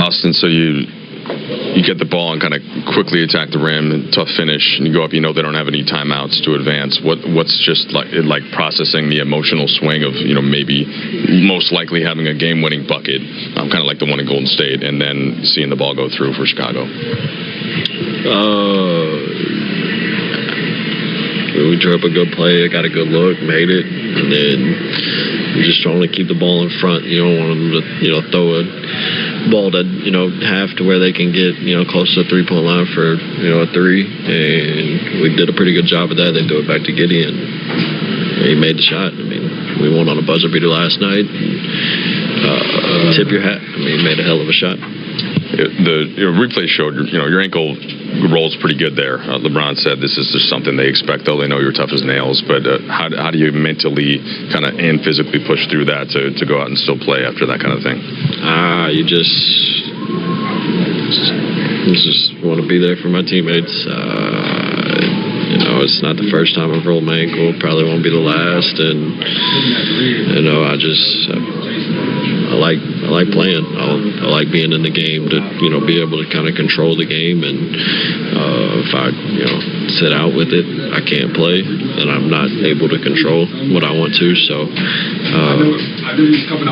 Austin, so you get the ball and kind of quickly attack the rim, and tough finish, and you go up. You know they don't have any timeouts to advance. What's just like processing the emotional swing of maybe most likely having a game-winning bucket, kind of like the one in Golden State, and then seeing the ball go through for Chicago. We drew up a good play, got a good look, made it, and then we're just trying to keep the ball in front. You don't want them to, throw a ball to, half to where they can get, close to the three-point line for, a three. And we did a pretty good job of that. They threw it back to Gideon. He made the shot. I mean, we won on a buzzer beater last night. Tip your hat. I mean, he made a hell of a shot. The replay showed your ankle rolls pretty good there. LeBron said this is just something they expect, though. They know you're tough as nails. But how do you mentally kind of and physically push through that to go out and still play after that kind of thing? You just want to be there for my teammates. It's not the first time I've rolled my ankle. Probably won't be the last. And I like playing. I like being in the game to be able to kind of control the game. And if I sit out with it, I can't play, and I'm not able to control what I want to. So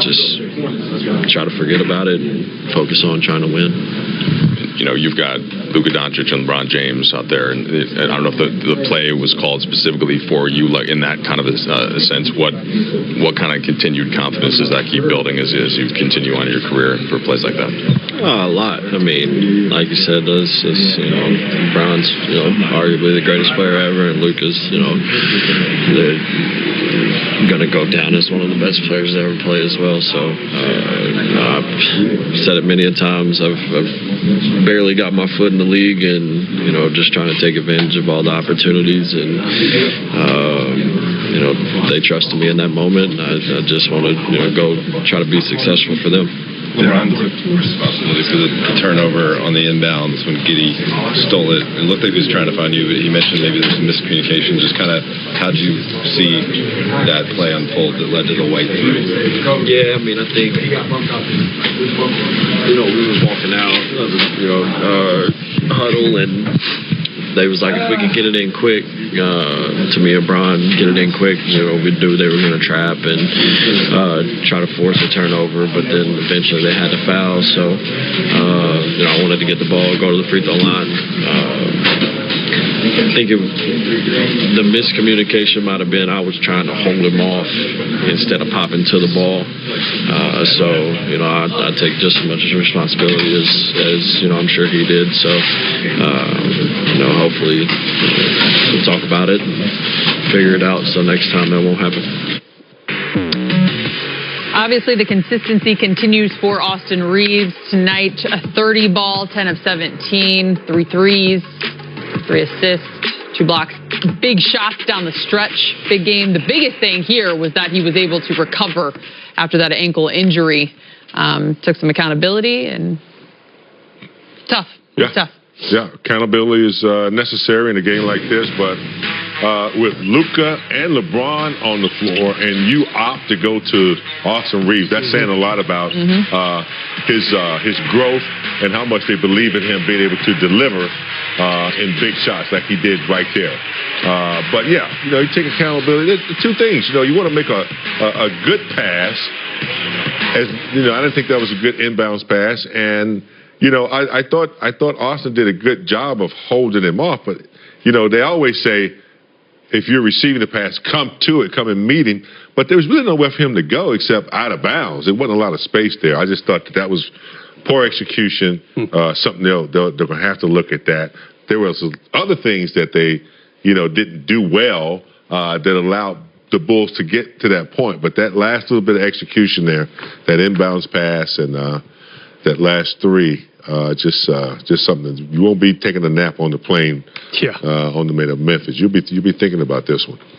just try to forget about it and focus on trying to win. You've got Luka Doncic and LeBron James out there, and I don't know if the play was called specifically for you, like in that kind of a sense. What kind of continued confidence does that keep building as you continue on in your career for plays like that? A lot. I mean, like you said, LeBron's arguably the greatest player ever, and Luka's they're gonna go down as one of the best players to ever play as well. So I've said it many a times. I've barely got my foot in the league, and just trying to take advantage of all the opportunities, and they trusted me in that moment, and I just want to go try to be successful for them. LeBron took responsibility for the turnover on the inbounds when Giddey stole it. It looked like he was trying to find you, but he mentioned maybe there's some miscommunication. Just kind of how'd you see that play unfold that led to the white three? Yeah, I mean, I think we was walking out, huddle, and they was like, if we could get it in quick, to me and Bron, get it in quick, we knew they were going to trap and try to force a turnover, but then eventually they had to foul, so I wanted to get the ball, go to the free throw line. I think the miscommunication might have been I was trying to hold him off instead of popping to the ball. So I take just as much responsibility as I'm sure he did. So hopefully we'll talk about it and figure it out so next time that won't happen. Obviously, the consistency continues for Austin Reaves tonight. A 30 ball, 10 of 17, 3 threes, 3 assists, 2 blocks. Big shots down the stretch. Big game. The biggest thing here was that he was able to recover after that ankle injury. Took some accountability, and tough. Yeah. It's tough. Yeah, accountability is necessary in a game like this, but with Luka and LeBron on the floor, and you opt to go to Austin Reaves, that's saying a lot about his growth and how much they believe in him being able to deliver in big shots like he did right there. But yeah, you take accountability. There's two things. You want to make a good pass. As I didn't think that was a good inbounds pass, and I thought Austin did a good job of holding him off. But they always say, if you're receiving the pass, come to it, come and meet him. But there was really nowhere for him to go except out of bounds. There wasn't a lot of space there. I just thought that was poor execution. Something they're going to have to look at that. There was other things that they, didn't do well that allowed the Bulls to get to that point. But that last little bit of execution there, that inbounds pass and that last three, just something. You won't be taking a nap on the plane on the way to Memphis. You'll be thinking about this one.